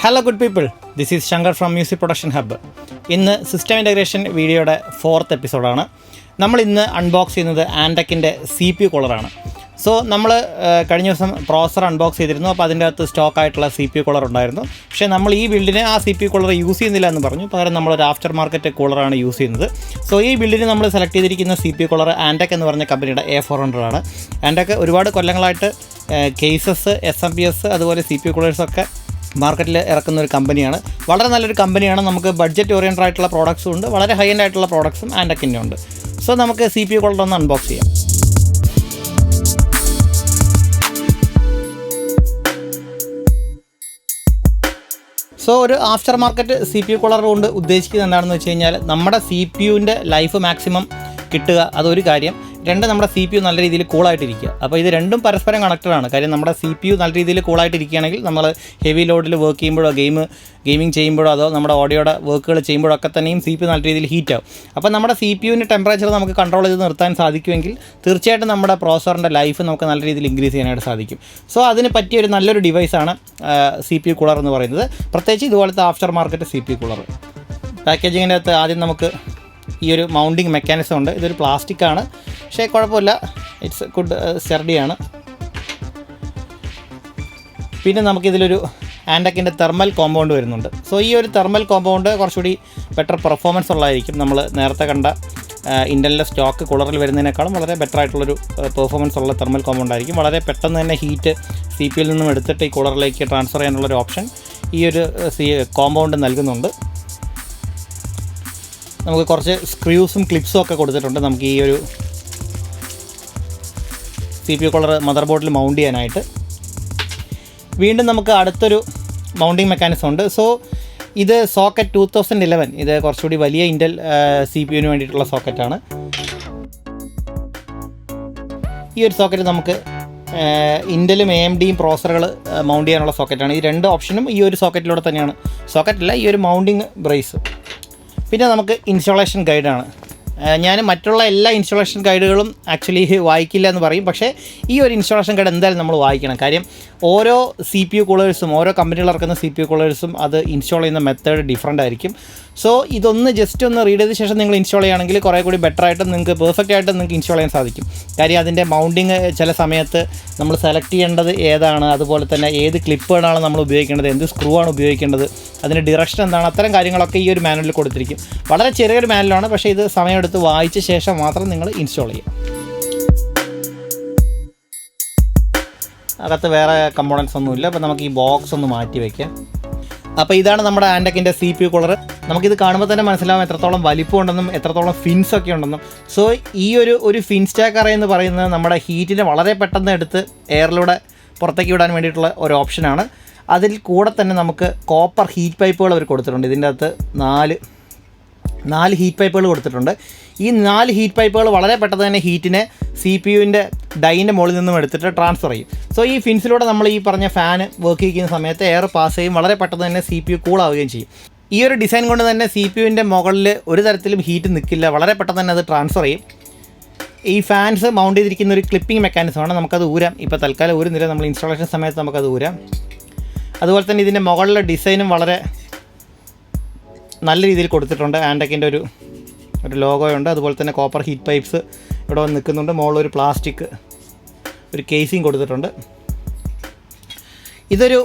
Hello good people, this is Shankar from Music Production Hub. ഇന്ന് system integration വീഡിയോയുടെ 4th എപ്പിസോഡാണ്. നമ്മൾ ഇന്ന് അൺബോക്സ് ചെയ്യുന്നത് ആൻടെക്കിൻ്റെ CPU കൂളറാണ്. സോ നമ്മൾ കഴിഞ്ഞ ദിവസം പ്രോസർ അൺബോക്സ് ചെയ്തിരുന്നു. അപ്പോൾ അതിൻ്റെ അകത്ത് സ്റ്റോക്ക് ആയിട്ടുള്ള CPU കൂളർ ഉണ്ടായിരുന്നു. പക്ഷേ നമ്മൾ ഈ ബിൽഡിന് ആ CPU കൂളർ യൂസ് ചെയ്യുന്നില്ല എന്ന് പറഞ്ഞു. പകരം നമ്മളൊരു ആഫ്റ്റർ മാർക്കറ്റ് കൂളറാണ് യൂസ് ചെയ്യുന്നത്. സോ ഈ ബിൽഡിന് നമ്മൾ സെലക്ട് ചെയ്തിരിക്കുന്ന CPU കൂളർ ആൻടെക് എന്ന് പറഞ്ഞ കമ്പനിയുടെ A400 ആണ്. ആൻടെക് ഒരുപാട് കൊല്ലങ്ങളായിട്ട് കേസസ്, SMPS അതുപോലെ CPU കൂളേഴ്സൊക്കെ മാർക്കറ്റിൽ ഇറക്കുന്ന ഒരു കമ്പനിയാണ്. വളരെ നല്ലൊരു കമ്പനിയാണ്. നമുക്ക് ബഡ്ജറ്റ് ഓറിയൻറ്റഡ് ആയിട്ടുള്ള പ്രോഡക്ട്സും ഉണ്ട്, വളരെ ഹൈ എൻഡ് ആയിട്ടുള്ള പ്രോഡക്ട്സും ആൻടെക്കിൻ്റെ ഉണ്ട്. സോ നമുക്ക് CPU കൂളർ ഒന്ന് അൺബോക്സ് ചെയ്യാം. സോ ഒരു ആഫ്റ്റർ മാർക്കറ്റ് CPU കൂളർ കൊണ്ട് ഉദ്ദേശിക്കുന്നത് എന്താണെന്ന് വെച്ച് കഴിഞ്ഞാൽ നമ്മുടെ CPUവിൻ്റെ ലൈഫ് മാക്സിമം കിട്ടുക, അതൊരു കാര്യം. രണ്ട്, നമ്മുടെ CPU നല്ല രീതിയിൽ കൂളായിട്ടിരിക്കുക. അപ്പോൾ ഇത് രണ്ടും പരസ്പരം കണക്റ്റഡാണ്. കാര്യം നമ്മുടെ CPU നല്ല രീതിയിൽ കൂളായിട്ടിരിക്കുകയാണെങ്കിൽ നമ്മൾ ഹെവി ലോഡിൽ വർക്ക് ചെയ്യുമ്പോഴോ ഗെയിമിംഗ് ചെയ്യുമ്പോഴോ അതോ നമ്മുടെ ഓഡിയോയുടെ വർക്കുകൾ ചെയ്യുമ്പോഴോ ഒക്കെ തന്നെയും CPU നല്ല രീതിയിൽ ഹീറ്റ് ആവും. അപ്പോൾ നമ്മുടെ CPUവിൻ്റെ ടെമ്പറേച്ചർ നമുക്ക് കൺട്രോൾ ചെയ്ത് നിർത്താൻ സാധിക്കുമെങ്കിൽ തീർച്ചയായിട്ടും നമ്മുടെ പ്രോസറിൻ്റെ ലൈഫ് നമുക്ക് നല്ല രീതിയിൽ ഇൻക്രീസ് ചെയ്യാനായിട്ട് സാധിക്കും. സോ അതിന് പറ്റിയൊരു നല്ലൊരു ഡിവൈസാണ് CPU കൂളർ എന്ന് പറയുന്നത്. പ്രത്യേകിച്ച് ഇതുപോലത്തെ ആഫ്റ്റർ മാർക്കറ്റ് CPU കൂളർ. പാക്കേജിങ്ങിൻ്റെ അകത്ത് ആദ്യം നമുക്ക് ഈ ഒരു മൗണ്ടിങ് മെക്കാനിസം ഉണ്ട്. ഇതൊരു പ്ലാസ്റ്റിക്കാണ്, പക്ഷേ കുഴപ്പമില്ല, ഇറ്റ്സ് ഗുഡ്, സ്റ്റെർഡിയാണ്. പിന്നെ നമുക്കിതിലൊരു ആൻടെക്കിൻ്റെ തെർമൽ കോമ്പൗണ്ട് വരുന്നുണ്ട്. സോ ഈ ഒരു തെർമൽ കോമ്പൗണ്ട് കുറച്ചുകൂടി ബെറ്റർ പെർഫോമൻസ് ഉള്ളതായിരിക്കും. നമ്മൾ നേരത്തെ കണ്ട ഇൻ്റലിൻ്റെ സ്റ്റോക്ക് കൂളറിൽ വരുന്നതിനേക്കാളും വളരെ ബെറ്റർ ആയിട്ടുള്ളൊരു പെർഫോമൻസ് ഉള്ള തെർമൽ കോമ്പൗണ്ട് ആയിരിക്കും. വളരെ പെട്ടെന്ന് തന്നെ ഹീറ്റ് CPUവിൽ നിന്നും എടുത്തിട്ട് ഈ കൂളറിലേക്ക് ട്രാൻസ്ഫർ ചെയ്യാനുള്ളൊരു ഓപ്ഷൻ ഈ ഒരു കോമ്പൗണ്ട് നൽകുന്നുണ്ട്. നമുക്ക് കുറച്ച് സ്ക്രൂസും ക്ലിപ്സും ഒക്കെ കൊടുത്തിട്ടുണ്ട് നമുക്ക് ഈ ഒരു CPU കൂളർ മദർ ബോർഡിൽ മൗണ്ട് ചെയ്യാനായിട്ട്. വീണ്ടും നമുക്ക് അടുത്തൊരു മൗണ്ടിങ് മെക്കാനിസം ഉണ്ട്. സോ ഇത് സോക്കറ്റ് 2011, ഇത് കുറച്ചുകൂടി വലിയ ഇൻ്റൽ CPUവിന് വേണ്ടിയിട്ടുള്ള സോക്കറ്റാണ്. ഈ ഒരു സോക്കറ്റ് നമുക്ക് ഇൻ്റലും AMDയും പ്രോസറുകൾ മൗണ്ട് ചെയ്യാനുള്ള സോക്കറ്റാണ്. ഈ രണ്ട് ഓപ്ഷനും ഈ ഒരു സോക്കറ്റിലൂടെ തന്നെയാണ്. സോക്കറ്റല്ല, ഈ ഒരു മൗണ്ടിങ് ബ്രേസ്. പിന്നെ നമുക്ക് ഇൻസ്റ്റാളേഷൻ ഗൈഡാണ്. ഞാൻ മറ്റുള്ള എല്ലാ ഇൻസ്റ്റാളേഷൻ ഗൈഡുകളും ആക്ച്വലി വായിക്കില്ല എന്ന് പറയും, പക്ഷേ ഈ ഒരു ഇൻസ്റ്റാളേഷൻ ഗൈഡ് എന്തായാലും നമ്മൾ വായിക്കണം. കാര്യം ഓരോ CPU കൂളേഴ്സും, ഓരോ കമ്പനികൾ ഇറക്കുന്ന CPU കൂളേഴ്സും അത് ഇൻസ്റ്റാൾ ചെയ്യുന്ന മെത്തേഡ് ഡിഫറൻ്റ് ആയിരിക്കും. സോ ഇതൊന്ന് ജസ്റ്റ് ഒന്ന് റീഡ് ചെയ്ത ശേഷം നിങ്ങൾ ഇൻസ്റ്റാൾ ചെയ്യുകയാണെങ്കിൽ കുറേ കൂടി ബെറ്റർ ആയിട്ട് നിങ്ങൾക്ക് പെർഫെക്റ്റ് ആയിട്ട് നിങ്ങൾക്ക് ഇൻസ്റ്റാൾ ചെയ്യാൻ സാധിക്കും. കാര്യം അതിൻ്റെ മൗണ്ടിങ് ചില സമയത്ത് നമ്മൾ സെലക്ട് ചെയ്യേണ്ടത് ഏതാണ്, അതുപോലെ തന്നെ ഏത് ക്ലിപ്പുകളാണ് നമ്മൾ ഉപയോഗിക്കേണ്ടത്, എന്ത് സ്ക്രൂ ആണ് ഉപയോഗിക്കേണ്ടത്, അതിൻ്റെ ഡിറക്ഷൻ എന്താണ്, അത്തരം കാര്യങ്ങളൊക്കെ ഈ ഒരു മാനുവലിൽ കൊടുത്തിരിക്കും. വളരെ ചെറിയൊരു മാനുവലാണ്, പക്ഷേ ഇത് സമയമെടുത്ത് വായിച്ച ശേഷം മാത്രം നിങ്ങൾ ഇൻസ്റ്റാൾ ചെയ്യുക. അകത്ത് വേറെ കമ്പോണൻസ് ഒന്നുമില്ല. അപ്പോൾ നമുക്ക് ഈ ബോക്സ് ഒന്ന് മാറ്റി വയ്ക്കാം. അപ്പോൾ ഇതാണ് നമ്മുടെ ആൻടെക്കിൻ്റെ CPU കൂളർ. നമുക്കിത് കാണുമ്പോൾ തന്നെ മനസ്സിലാവും എത്രത്തോളം വലിപ്പമുണ്ടെന്നും എത്രത്തോളം ഫിൻസൊക്കെ ഉണ്ടെന്നും. സോ ഈ ഒരു ഫിൻ സ്റ്റാക്ക് അറേ എന്ന് പറയുന്നത് നമ്മുടെ ഹീറ്റിനെ വളരെ പെട്ടെന്ന് എടുത്ത് എയറിലൂടെ പുറത്തേക്ക് വിടാൻ വേണ്ടിയിട്ടുള്ള ഒരു ഓപ്ഷനാണ്. അതിൽ കൂടെ തന്നെ നമുക്ക് കോപ്പർ ഹീറ്റ് പൈപ്പുകൾ അവർ കൊടുത്തിട്ടുണ്ട്. ഇതിൻ്റെ അകത്ത് നാല് ഹീറ്റ് പൈപ്പുകൾ കൊടുത്തിട്ടുണ്ട്. ഈ 4 ഹീറ്റ് പൈപ്പുകൾ വളരെ പെട്ടെന്ന് തന്നെ ഹീറ്റിനെ CPUവിൻ്റെ ഡൈൻ്റെ മുകളിൽ നിന്നും എടുത്തിട്ട് ട്രാൻസ്ഫർ ചെയ്യും. സോ ഈ ഫിൻസിലൂടെ നമ്മൾ ഈ പറഞ്ഞ ഫാൻ വർക്ക് ചെയ്യുന്ന സമയത്ത് എയർ പാസ് ചെയ്യും, വളരെ പെട്ടെന്ന് തന്നെ CPU കൂളാവുകയും ചെയ്യും. ഈ ഒരു ഡിസൈൻ കൊണ്ട് തന്നെ CPUവിൻ്റെ മുകളിൽ ഒരു തരത്തിലും ഹീറ്റ് നിൽക്കില്ല, വളരെ പെട്ടെന്ന് തന്നെ അത് ട്രാൻസ്ഫർ ചെയ്യും. ഈ ഫാൻസ് മൗണ്ട് ചെയ്തിരിക്കുന്ന ഒരു ക്ലിപ്പിംഗ് മെക്കാനിസമാണ്. നമുക്കത് ഊരാം. ഇപ്പോൾ തൽക്കാലം ഊരുന്നില്ല, നമ്മൾ ഇൻസ്റ്റാളേഷൻ സമയത്ത് നമുക്കത് ഊരാം. അതുപോലെ തന്നെ ഇതിൻ്റെ മുകളിലെ ഡിസൈനും വളരെ നല്ല രീതിയിൽ കൊടുത്തിട്ടുണ്ട്. ആൻടെക്കിൻ്റെ ഒരു ലോഗോയുണ്ട്. അതുപോലെ തന്നെ കോപ്പർ ഹീറ്റ് പൈപ്പ്സ് ഇവിടെ വന്ന് നിൽക്കുന്നുണ്ട്. മുകളിലൊരു പ്ലാസ്റ്റിക് ഒരു കേസിങ് കൊടുത്തിട്ടുണ്ട്. ഇതൊരു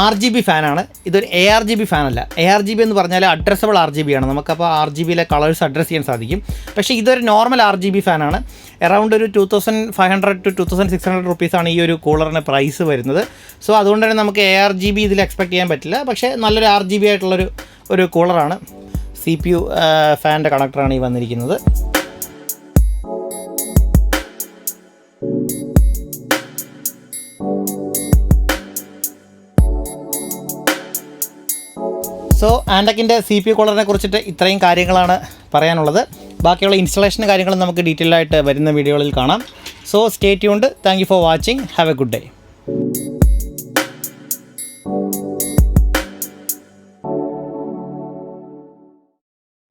RGB ഫാനാണ്. ഇതൊരു ARGB ഫാനല്ല. ARGB എന്ന് പറഞ്ഞാൽ അഡ്രസ്സബിൾ RGB ആണ്. നമുക്കപ്പോൾ RGBയിലെ കളേഴ്സ് അഡ്രസ്സ് ചെയ്യാൻ സാധിക്കും. പക്ഷേ ഇതൊരു നോർമൽ RGB ഫാനാണ്. അറൗണ്ട് ഒരു 2500 to 2600 റുപ്പീസാണ് ഈ ഒരു കൂളറിന് പ്രൈസ് വരുന്നത്. സോ അതുകൊണ്ട് തന്നെ നമുക്ക് ARGB ഇതിൽ എക്സ്പെക്ട് ചെയ്യാൻ പറ്റില്ല. പക്ഷേ നല്ലൊരു RGB ആയിട്ടുള്ളൊരു കൂളറാണ്. CPU ഫാനിൻ്റെ കണക്ടറാണ് ഈ വന്നിരിക്കുന്നത്. സോ ആൻടെക്കിൻ്റെ CPU കൂളറിനെ കുറിച്ചിട്ട് ഇത്രയും കാര്യങ്ങളാണ് പറയാനുള്ളത്. ബാക്കിയുള്ള ഇൻസ്റ്റലേഷൻ കാര്യങ്ങൾ നമുക്ക് ഡീറ്റെയിൽ ആയിട്ട് വരുന്ന വീഡിയോകളിൽ കാണാം. So stay tuned. Thank you for watching. Have A good day.